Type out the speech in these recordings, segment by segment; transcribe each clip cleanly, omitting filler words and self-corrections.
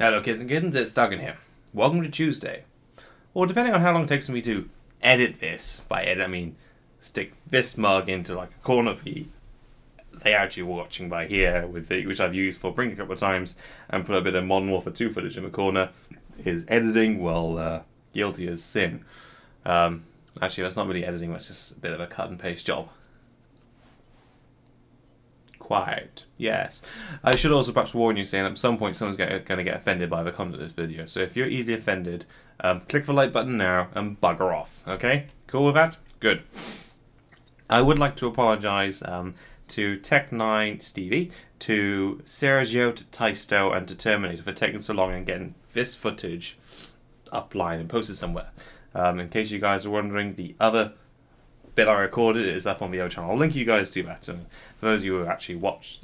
Hello kids and kittens, it's Dougan here. Welcome to Tuesday. Well, depending on how long it takes me to edit this, by edit I mean stick this mug into like a corner of the layout you're watching by here, which I've used for Brink a couple of times, and put a bit of Modern Warfare 2 footage in the corner, is editing, well, guilty as sin. Actually, that's not really editing, that's just a bit of a cut and paste job. Quiet. Yes. I should also perhaps warn you, saying at some point someone's going to get offended by the content of this video. So if you're easily offended, click the like button now and bugger off. Okay? Cool with that? Good. I would like to apologise to Tech9 Stevie, to Sergio, to Taisto, and to Terminator for taking so long and getting this footage upline and posted somewhere. In case you guys are wondering, the other bit I recorded is up on the other channel. I'll link you guys to that. For those of you who actually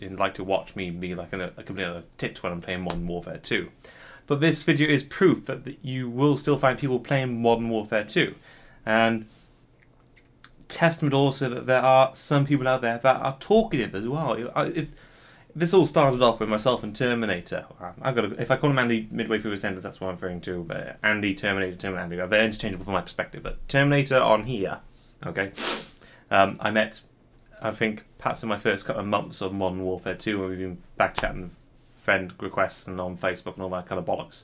like to watch me be like a complete tit when I'm playing Modern Warfare 2. But this video is proof that you will still find people playing Modern Warfare 2. And testament also that there are some people out there that are talkative as well. This all started off with myself and Terminator. If I call him Andy midway through the sentence, that's what I'm referring to. But Andy, Terminator, Andy. They're interchangeable from my perspective. But Terminator on here. Okay, I met, I think, perhaps in my first couple of months of Modern Warfare 2, when we've been back chatting friend requests and on Facebook and all that kind of bollocks.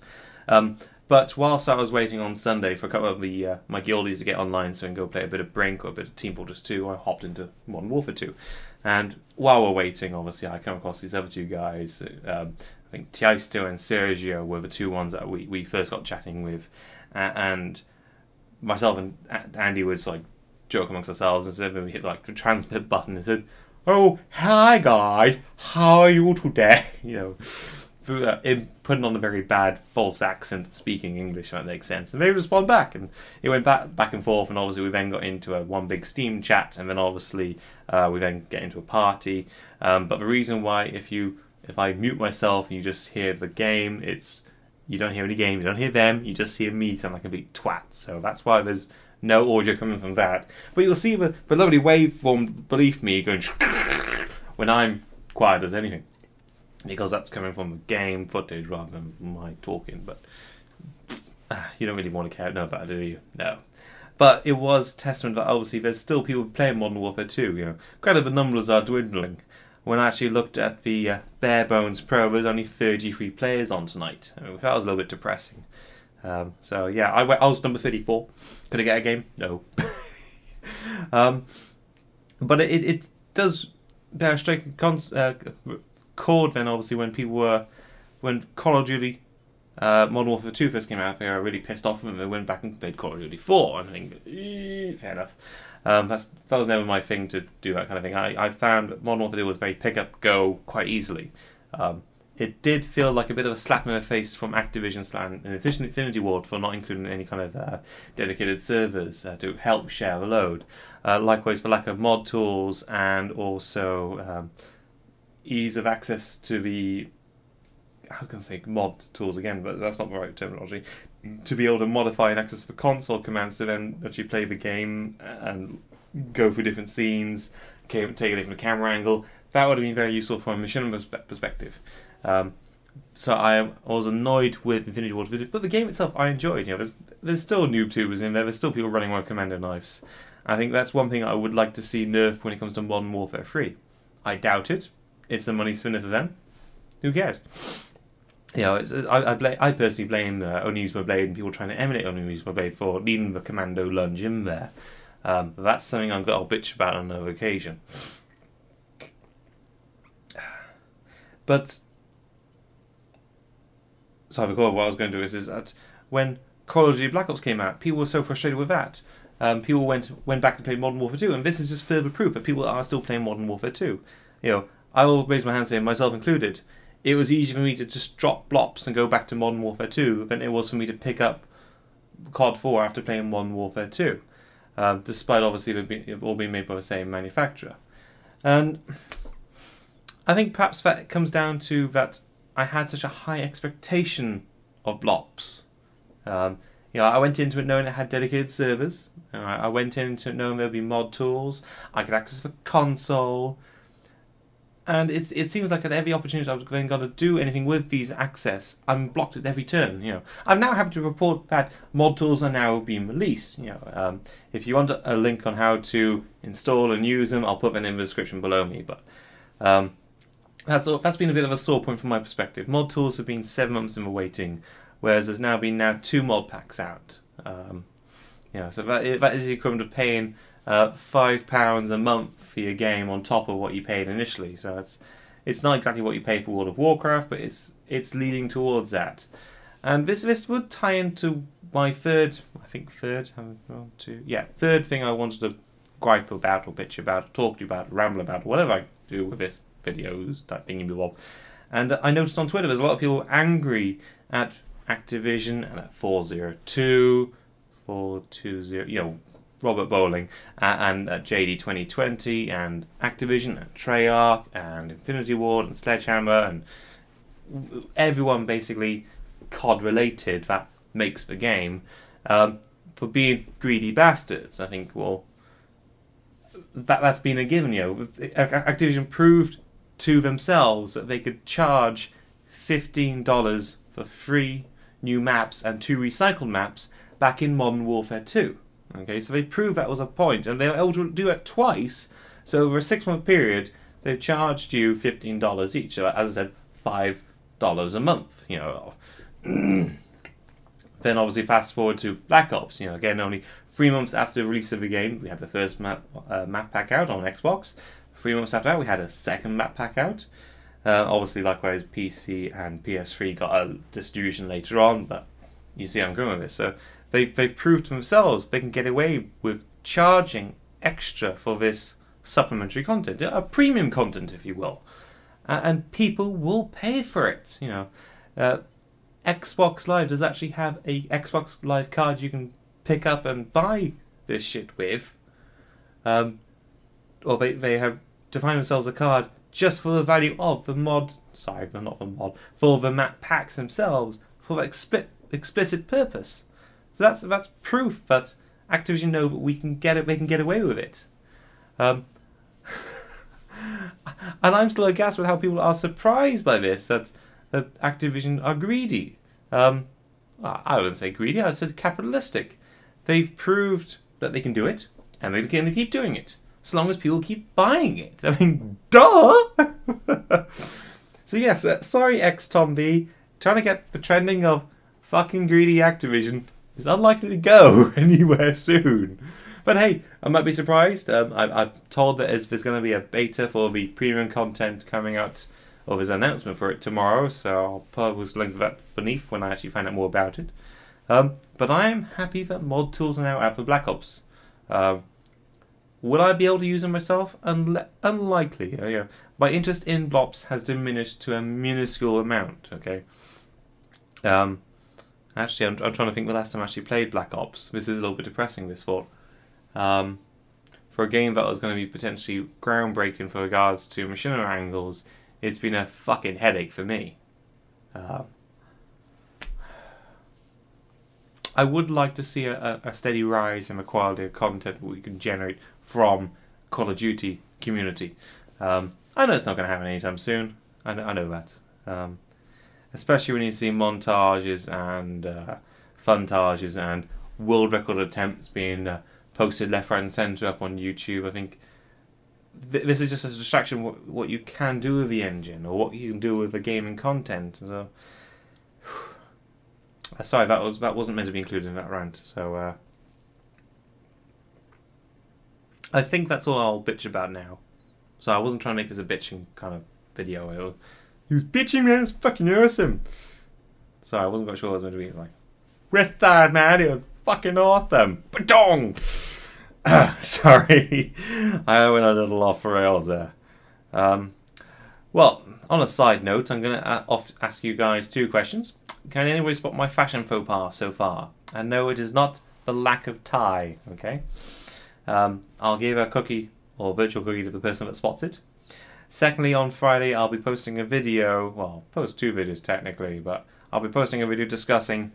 But whilst I was waiting on Sunday for a couple of my guildies to get online so I can go play a bit of Brink or a bit of Team Fortress 2, I hopped into Modern Warfare 2. And while we're waiting, obviously, I come across these other two guys. I think Taisto and Sergio were the two ones that we first got chatting with. And myself and Andy was like, joke amongst ourselves, and so then we hit like the transmit button and said, "Oh, hi guys, how are you today?" You know, putting on a very bad false accent, speaking English, if that makes sense. And they respond back, and it went back and forth. And obviously, we then got into one big Steam chat, and then obviously we then get into a party. But the reason why, if I mute myself and you just hear the game, you don't hear any game, you don't hear them, you just hear me sound like a big twat. So that's why there's no audio coming from that. But you'll see the lovely waveform beneath me going when I'm quiet as anything. Because that's coming from the game footage rather than my talking. But you don't really want to know about it, do you? No. But it was testament that obviously there's still people playing Modern Warfare 2. You know, granted the numbers are dwindling. When I actually looked at the Bare Bones Pro, there's only 33 players on tonight. I mean, that was a little bit depressing. So yeah, I was number 34. Could I get a game? No. But it does bear a striking chord then, obviously, when Call of Duty Modern Warfare 2 first came out, they were really pissed off and they went back and played Call of Duty 4, and I think, fair enough. That was never my thing to do that kind of thing. I found that Modern Warfare 2 was very pick up, go quite easily. It did feel like a bit of a slap in the face from Activision and Infinity Ward for not including any kind of dedicated servers to help share the load. Likewise, the lack of mod tools and also ease of access to the, I was going to say mod tools again, but that's not the right terminology, to be able to modify and access the console commands to then actually play the game and go through different scenes, take a different camera angle. That would have been very useful from a machinima perspective. So I was annoyed with Infinity Ward, but the game itself I enjoyed. You know, there's still noob tubers in there. There's still people running around with commando knives. I think that's one thing I would like to see nerfed when it comes to Modern Warfare 3. I doubt it. It's a money spinner for them. Who cares? You know, I personally blame Only Use My Blade and people trying to emulate Only Use My Blade for needing the commando lunge in there. But that's something I'll bitch about on another occasion. But so I recall what I was going to do is that when Call of Duty Black Ops came out, people were so frustrated with that. People went back and played Modern Warfare 2, and this is just further proof that people are still playing Modern Warfare 2. You know, I will raise my hand saying, myself included, it was easier for me to just drop blops and go back to Modern Warfare 2 than it was for me to pick up COD 4 after playing Modern Warfare 2, despite obviously it all being made by the same manufacturer. And I think perhaps that comes down to that I had such a high expectation of blops. You know, I went into it knowing it had dedicated servers. I went into it knowing there'd be mod tools. I could access the console. And it seems like at every opportunity I was going to do anything with Visa Access, I'm blocked at every turn. I'm now happy to report that mod tools are now being released. If you want a link on how to install and use them, I'll put them in the description below me. But that's been a bit of a sore point from my perspective. Mod tools have been 7 months in the waiting, whereas there's now been 2 mod packs out. So that is the equivalent of paying £5 a month for your game on top of what you paid initially. So it's not exactly what you pay for World of Warcraft, but it's leading towards that. And this would tie into my third third thing I wanted to gripe about or bitch about, or talk to you about, or ramble about, or whatever I do with this videos type thingy-bob. And I noticed on Twitter there's a lot of people angry at Activision and at 402, Robert Bowling and JD 2020 and Activision and Treyarch and Infinity Ward and Sledgehammer and everyone basically COD related that makes the game for being greedy bastards. I think, well, that's been a given. Activision proved to themselves that they could charge $15 for 3 new maps and 2 recycled maps back in Modern Warfare 2. Okay, so they proved that was a point, and they were able to do it twice. So over a 6-month period, they've charged you $15 each. So as I said, $5 a month. Then obviously fast forward to Black Ops. Again, only 3 months after the release of the game, we had the first map pack out on Xbox. 3 months after that, we had a second map pack out. Obviously, likewise, PC and PS3 got a distribution later on, but you see I'm going with this. So they've proved to themselves they can get away with charging extra for this supplementary content, a premium content, if you will, and people will pay for it. Xbox Live does actually have a Xbox Live card you can pick up and buy this shit with, or they have defined themselves a card just for the value of the mod. Sorry, not the mod, for the map packs themselves, for the explicit purpose. So that's proof that Activision know that they can get away with it. And I'm still aghast with how people are surprised by this, that Activision are greedy. I wouldn't say greedy, I would say capitalistic. They've proved that they can do it, and they're going to keep doing it, as long as people keep buying it. I mean, duh! So yes, sorry XTomB, trying to get the trending of fucking greedy Activision is unlikely to go anywhere soon. But hey, I might be surprised. I'm told that there's going to be a beta for the premium content coming out, or there's an announcement for it tomorrow, so I'll post a link to that beneath when I actually find out more about it. But I am happy that mod tools are now out for Black Ops. Will I be able to use them myself? Unlikely. My interest in Blops has diminished to a minuscule amount. Okay. Actually, I'm trying to think the last time I actually played Black Ops. This is a little bit depressing, this thought. For a game that was going to be potentially groundbreaking for regards to machinima angles, it's been a fucking headache for me. I would like to see a steady rise in the quality of content we can generate from Call of Duty community. I know it's not going to happen anytime soon. I know that. Especially when you see montages and funtages and world record attempts being posted left, right and centre up on YouTube. I think this is just a distraction what you can do with the engine, or what you can do with the gaming content. So, sorry, that wasn't meant to be included in that rant. So I think that's all I'll bitch about now. So I wasn't trying to make this a bitching kind of video. He was bitching, man. It's fucking awesome. Sorry, I wasn't quite sure what I was meant to be like. With that, man, it was fucking awesome. Ba-dong! Sorry, I went a little off the rails there. Well, on a side note, I'm going to ask you guys 2 questions. Can anybody spot my fashion faux pas so far? And no, it is not the lack of tie, okay? I'll give a cookie, or virtual cookie, to the person that spots it. Secondly, on Friday, I'll be posting a video, well, post 2 videos technically, but I'll be posting a video discussing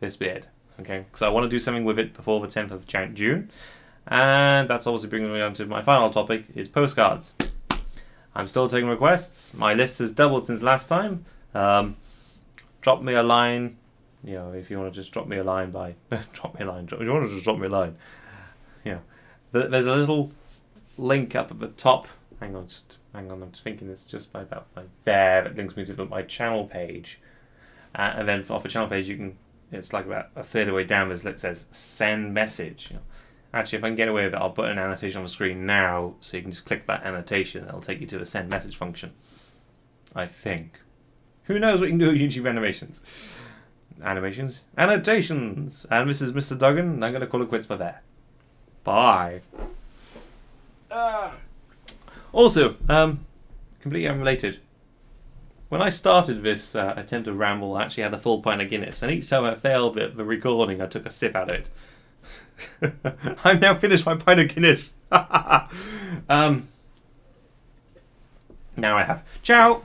this beard, okay? Because I want to do something with it before the 10th of June. And that's obviously bringing me on to my final topic, is postcards. I'm still taking requests. My list has doubled since last time. Drop me a line. You know, if you want to just drop me a line by... drop me a line. If you want to just drop me a line. Yeah. There's a little link up at the top. Hang on. I'm just thinking it's just by about there. That links me to my channel page. And then off the channel page, you can... It's like about a third of the way down. It says send message. You know. Actually, if I can get away with it, I'll put an annotation on the screen now, so you can just click that annotation. It'll take you to the send message function. I think. Who knows what you can do with YouTube animations? Annotations! And this is Mr. Dougan, and I'm going to call it quits by there. Bye. Also, completely unrelated. When I started this attempt to ramble, I actually had a full pint of Guinness, and each time I failed the recording, I took a sip out of it. I've now finished my pint of Guinness. Now I have. Ciao!